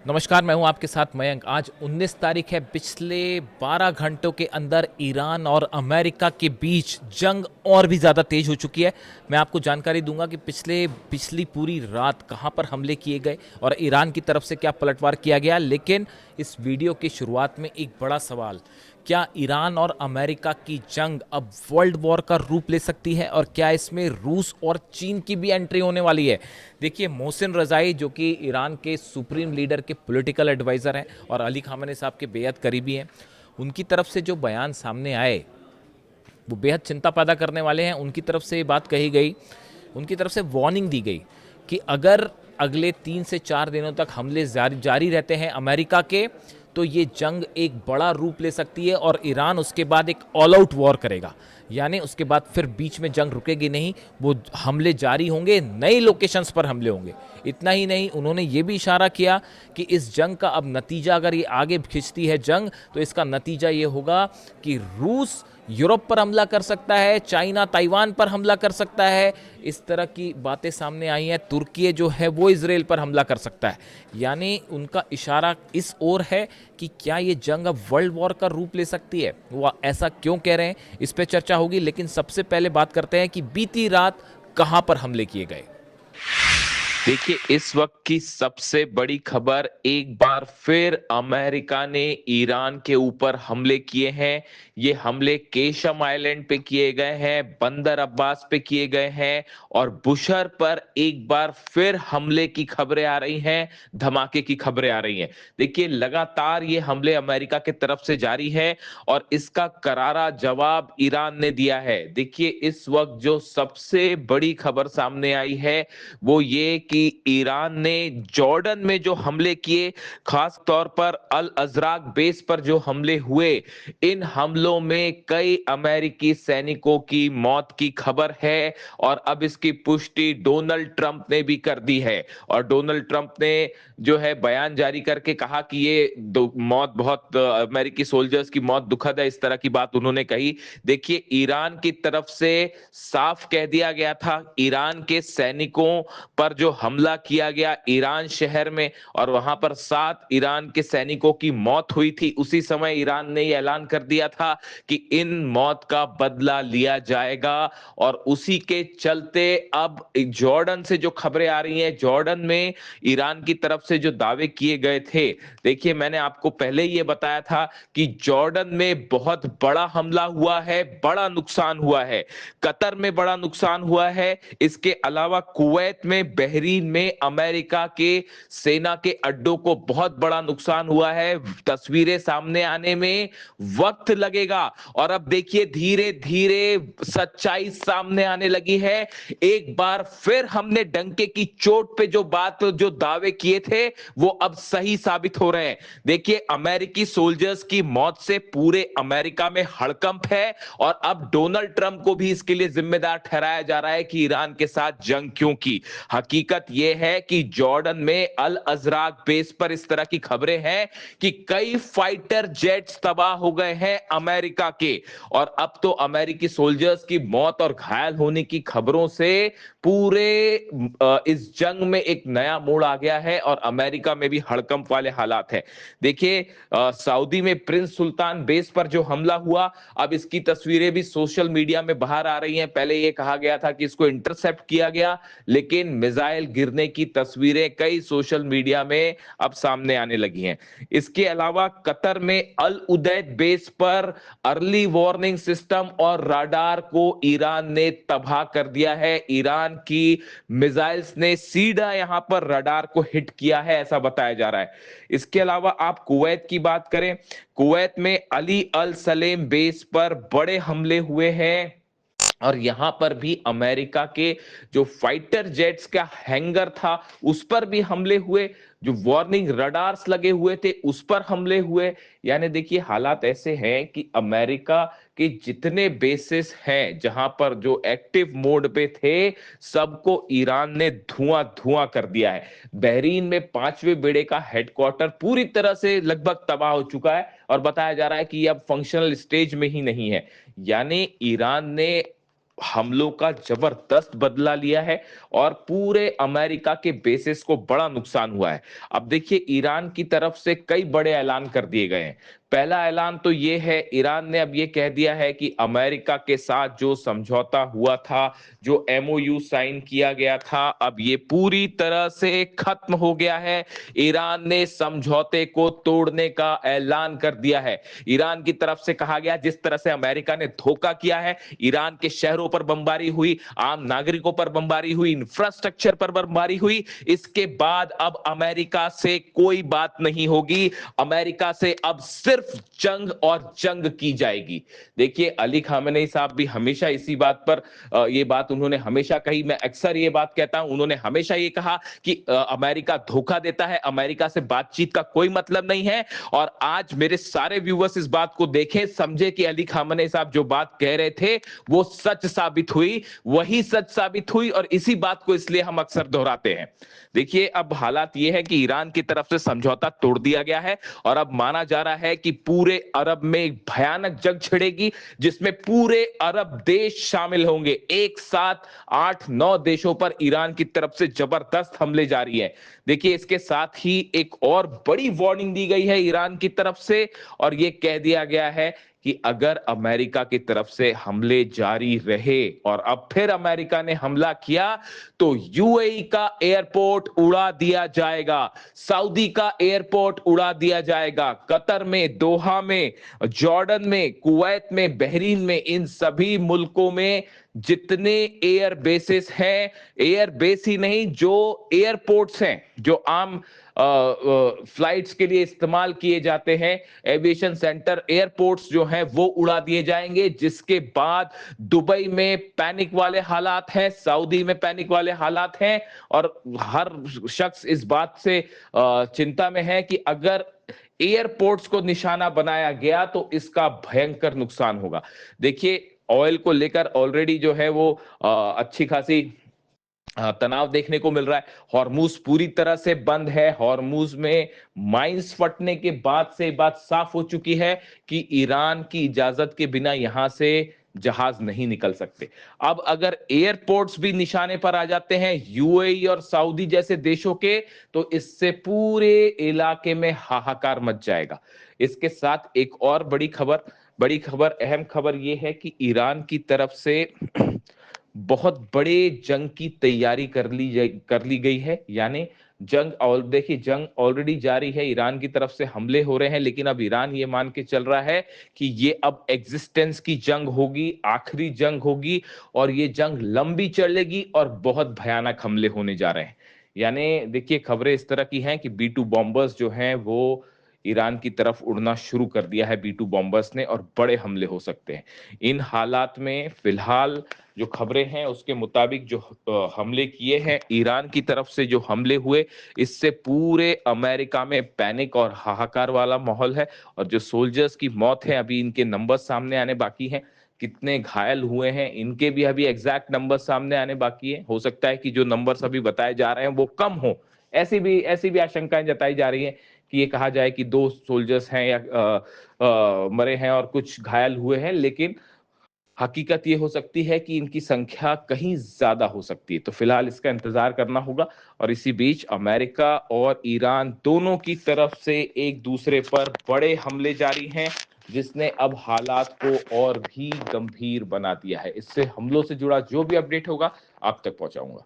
नमस्कार, मैं हूं आपके साथ मयंक। आज 19 तारीख है। पिछले 12 घंटों के अंदर ईरान और अमेरिका के बीच जंग और भी ज़्यादा तेज हो चुकी है। मैं आपको जानकारी दूंगा कि पिछली पूरी रात कहां पर हमले किए गए और ईरान की तरफ से क्या पलटवार किया गया। लेकिन इस वीडियो की शुरुआत में एक बड़ा सवाल, क्या ईरान और अमेरिका की जंग अब वर्ल्ड वॉर का रूप ले सकती है और क्या इसमें रूस और चीन की भी एंट्री होने वाली है। देखिए, मोहसिन रजाई जो कि ईरान के सुप्रीम लीडर के पॉलिटिकल एडवाइज़र हैं और अली खामेनी साहब के बेहद करीबी हैं, उनकी तरफ से जो बयान सामने आए वो बेहद चिंता पैदा करने वाले हैं। उनकी तरफ से ये बात कही गई, उनकी तरफ से वार्निंग दी गई कि अगर अगले 3 से 4 दिनों तक हमले जारी रहते हैं अमेरिका के, तो ये जंग एक बड़ा रूप ले सकती है और ईरान उसके बाद एक ऑल आउट वॉर करेगा। यानी उसके बाद फिर बीच में जंग रुकेगी नहीं, वो हमले जारी होंगे, नई लोकेशंस पर हमले होंगे। इतना ही नहीं, उन्होंने ये भी इशारा किया कि इस जंग का अब नतीजा, अगर ये आगे खिंचती है जंग, तो इसका नतीजा ये होगा कि रूस यूरोप पर हमला कर सकता है, चाइना ताइवान पर हमला कर सकता है। इस तरह की बातें सामने आई हैं। तुर्की जो है वो इजराइल पर हमला कर सकता है। यानी उनका इशारा इस ओर है कि क्या ये जंग अब वर्ल्ड वॉर का रूप ले सकती है। वो ऐसा क्यों कह रहे हैं, इस पर चर्चा होगी। लेकिन सबसे पहले बात करते हैं कि बीती रात कहां पर हमले किए गए। देखिए, इस वक्त की सबसे बड़ी खबर, एक बार फिर अमेरिका ने ईरान के ऊपर हमले किए हैं। ये हमले केशम आइलैंड पे किए गए हैं, बंदर अब्बास पे किए गए हैं और बुशर पर एक बार फिर हमले की खबरें आ रही हैं, धमाके की खबरें आ रही हैं। देखिए, लगातार ये हमले अमेरिका की तरफ से जारी है और इसका करारा जवाब ईरान ने दिया है। देखिए, इस वक्त जो सबसे बड़ी खबर सामने आई है वो ये कि ईरान ने जॉर्डन में जो हमले किए, खास तौर पर अल अजराक बेस पर जो हमले हुए, इन हमलों में कई अमेरिकी सैनिकों की मौत की खबर है और अब इसकी पुष्टि डोनाल्ड ट्रंप ने भी कर दी है। और डोनाल्ड ट्रंप ने जो है बयान जारी करके कहा कि ये मौत बहुत अमेरिकी सोल्जर्स की मौत दुखद है, इस तरह की बात उन्होंने कही। देखिए, ईरान की तरफ से साफ कह दिया गया था, ईरान के सैनिकों पर जो हमला किया गया ईरान शहर में और वहां पर 7 ईरान के सैनिकों की मौत हुई थी, उसी समय ईरान ने ऐलान कर दिया था कि इन मौत का बदला लिया जाएगा। और उसी के चलते अब जॉर्डन से जो खबरें आ रही हैं, जॉर्डन में ईरान की तरफ से जो दावे किए गए थे, देखिए मैंने आपको पहले ही ये बताया था कि जॉर्डन में बहुत बड़ा हमला हुआ है, बड़ा नुकसान हुआ है, कतर में बड़ा नुकसान हुआ है। इसके अलावा कुवैत में, बहरीन में अमेरिका के सेना के अड्डों को बहुत बड़ा नुकसान हुआ है। तस्वीरें सामने आने में वक्त लगेगा और अब देखिए धीरे धीरे सच्चाई सामने आने लगी है। एक बार फिर हमने डंके की चोट पे जो दावे किए थे वो अब सही साबित हो रहे हैं। देखिए, अमेरिकी सोल्जर्स की मौत से पूरे अमेरिका में हड़कंप है और अब डोनाल्ड ट्रंप को भी इसके लिए जिम्मेदार ठहराया जा रहा है कि ईरान के साथ जंग क्यों की। हकीकत यह है कि जॉर्डन में अल अजराक बेस पर इस तरह की खबरें हैं कि कई फाइटर जेट्स तबाह हो गए हैं अमेरिका के और अब तो अमेरिकी सोल्जर्स की मौत और घायल होने की खबरों से पूरे इस जंग में एक नया मोड़ आ गया है और अमेरिका में भी हड़कंप वाले हालात है। देखिए, सऊदी में प्रिंस सुल्तान बेस पर जो हमला हुआ, अब इसकी तस्वीरें भी सोशल मीडिया में बाहर आ रही हैं। पहले ये कहा गया था कि इसको इंटरसेप्ट किया गया, लेकिन मिसाइल गिरने की तस्वीरें कई सोशल मीडिया में अब सामने आने लगी हैं। इसके अलावा कतर में अल उदैद बेस पर अर्ली वार्निंग सिस्टम और राडार को ईरान ने तबाह कर दिया है। ईरान की मिसाइल्स ने सीधा यहां पर रडार को हिट किया है, ऐसा बताया जा रहा है। इसके अलावा आप कुवैत की बात करें, कुवैत में अली अल सलेम बेस पर बड़े हमले हुए हैं और यहां पर भी अमेरिका के जो फाइटर जेट्स का हैंगर था उस पर भी हमले हुए, जो वार्निंग रडार्स लगे हुए थे उस पर हमले हुए। यानी देखिए, हालात ऐसे हैं कि अमेरिका के जितने बेसिस हैं जहां पर जो एक्टिव मोड पे थे, सबको ईरान ने धुआं धुआं कर दिया है। बहरीन में 5वें बेड़े का हेडक्वार्टर पूरी तरह से लगभग तबाह हो चुका है और बताया जा रहा है कि अब फंक्शनल स्टेज में ही नहीं है। यानी ईरान ने हमलों का जबरदस्त बदला लिया है और पूरे अमेरिका के बेसिस को बड़ा नुकसान हुआ है। अब देखिए ईरान की तरफ से कई बड़े ऐलान कर दिए गए हैं। पहला ऐलान तो ये है, ईरान ने अब ये कह दिया है कि अमेरिका के साथ जो समझौता हुआ था, जो एमओयू साइन किया गया था, अब ये पूरी तरह से खत्म हो गया है। ईरान ने समझौते को तोड़ने का ऐलान कर दिया है। ईरान की तरफ से कहा गया जिस तरह से अमेरिका ने धोखा किया है, ईरान के शहरों पर बमबारी हुई, आम नागरिकों पर बमबारी हुई, इंफ्रास्ट्रक्चर पर बमबारी हुई, इसके बाद अब अमेरिका से कोई बात नहीं होगी। अमेरिका से अब सिर्फ जंग और जंग की जाएगी। देखिए अली खामेनेई साहब भी हमेशा इसी बात पर ये बात उन्होंने हमेशा कही, मैं अक्सर ये बात कहता हूं, उन्होंने हमेशा ये कहा कि अमेरिका धोखा देता है, अमेरिका से बातचीत का कोई मतलब नहीं है। और आज मेरे सारे व्यूअर्स इस बात को देखें, समझे कि अली खामेनेई साहब जो बात कह रहे थे वो सच साबित हुई, वही सच साबित हुई, और इसी बात को इसलिए हम अक्सर दोहराते हैं। देखिए अब हालात ये है कि ईरान की तरफ से समझौता तोड़ दिया गया है और अब माना जा रहा है कि पूरे अरब में एक भयानक जंग छिड़ेगी, जिसमें पूरे अरब देश शामिल होंगे। एक साथ 8-9 देशों पर ईरान की तरफ से जबरदस्त हमले जारी है। देखिए इसके साथ ही एक और बड़ी वार्निंग दी गई है ईरान की तरफ से, और यह कह दिया गया है कि अगर अमेरिका की तरफ से हमले जारी रहे और अब फिर अमेरिका ने हमला किया तो यूएई का एयरपोर्ट उड़ा दिया जाएगा, सऊदी का एयरपोर्ट उड़ा दिया जाएगा, कतर में, दोहा में, जॉर्डन में, कुवैत में, बहरीन में, इन सभी मुल्कों में जितने एयर बेसिस हैं, एयर बेस ही नहीं जो एयरपोर्ट्स हैं, जो आम फ्लाइट्स के लिए इस्तेमाल किए जाते हैं, एविएशन सेंटर, एयरपोर्ट्स जो हैं वो उड़ा दिए जाएंगे। जिसके बाद दुबई में पैनिक वाले हालात हैं, सऊदी में पैनिक वाले हालात हैं, और हर शख्स इस बात से चिंता में है कि अगर एयरपोर्ट्स को निशाना बनाया गया तो इसका भयंकर नुकसान होगा। देखिए ऑयल को लेकर ऑलरेडी जो है वो अच्छी खासी तनाव देखने को मिल रहा है। हॉर्मूज पूरी तरह से बंद है। हॉर्मूज में माइंस फटने के बाद से बात साफ हो चुकी है कि ईरान की इजाजत के बिना यहां से जहाज नहीं निकल सकते। अब अगर एयरपोर्ट्स भी निशाने पर आ जाते हैं यूएई और सऊदी जैसे देशों के, तो इससे पूरे इलाके में हाहाकार मच जाएगा। इसके साथ एक और बड़ी खबर, अहम खबर यह है कि ईरान की तरफ से बहुत बड़े जंग की तैयारी कर ली गई है। यानी जंग, और देखिए जंग ऑलरेडी जारी है, ईरान की तरफ से हमले हो रहे हैं, लेकिन अब ईरान ये मान के चल रहा है कि ये अब एग्जिस्टेंस की जंग होगी, आखिरी जंग होगी, और ये जंग लंबी चलेगी और बहुत भयानक हमले होने जा रहे हैं। यानी देखिए खबरें इस तरह की हैं कि B-2 बॉम्बर्स जो हैं वो ईरान की तरफ उड़ना शुरू कर दिया है, B-2 बॉम्बर्स ने, और बड़े हमले हो सकते हैं। इन हालात में फिलहाल जो खबरें हैं उसके मुताबिक जो हमले किए हैं, ईरान की तरफ से जो हमले हुए, इससे पूरे अमेरिका में पैनिक और हाहाकार वाला माहौल है। और जो सोल्जर्स की मौत है, अभी इनके नंबर सामने आने बाकी हैं, कितने घायल हुए हैं इनके भी अभी एग्जैक्ट नंबर सामने आने बाकी है। हो सकता है कि जो नंबर्स अभी बताए जा रहे हैं वो कम हो, ऐसी भी आशंकाएं जताई जा रही हैं कि ये कहा जाए कि 2 सोल्जर्स हैं या मरे हैं और कुछ घायल हुए हैं, लेकिन हकीकत ये हो सकती है कि इनकी संख्या कहीं ज्यादा हो सकती है। तो फिलहाल इसका इंतजार करना होगा। और इसी बीच अमेरिका और ईरान दोनों की तरफ से एक दूसरे पर बड़े हमले जारी हैं, जिसने अब हालात को और भी गंभीर बना दिया है। इससे हमलों से जुड़ा जो भी अपडेट होगा आप तक पहुंचाऊंगा।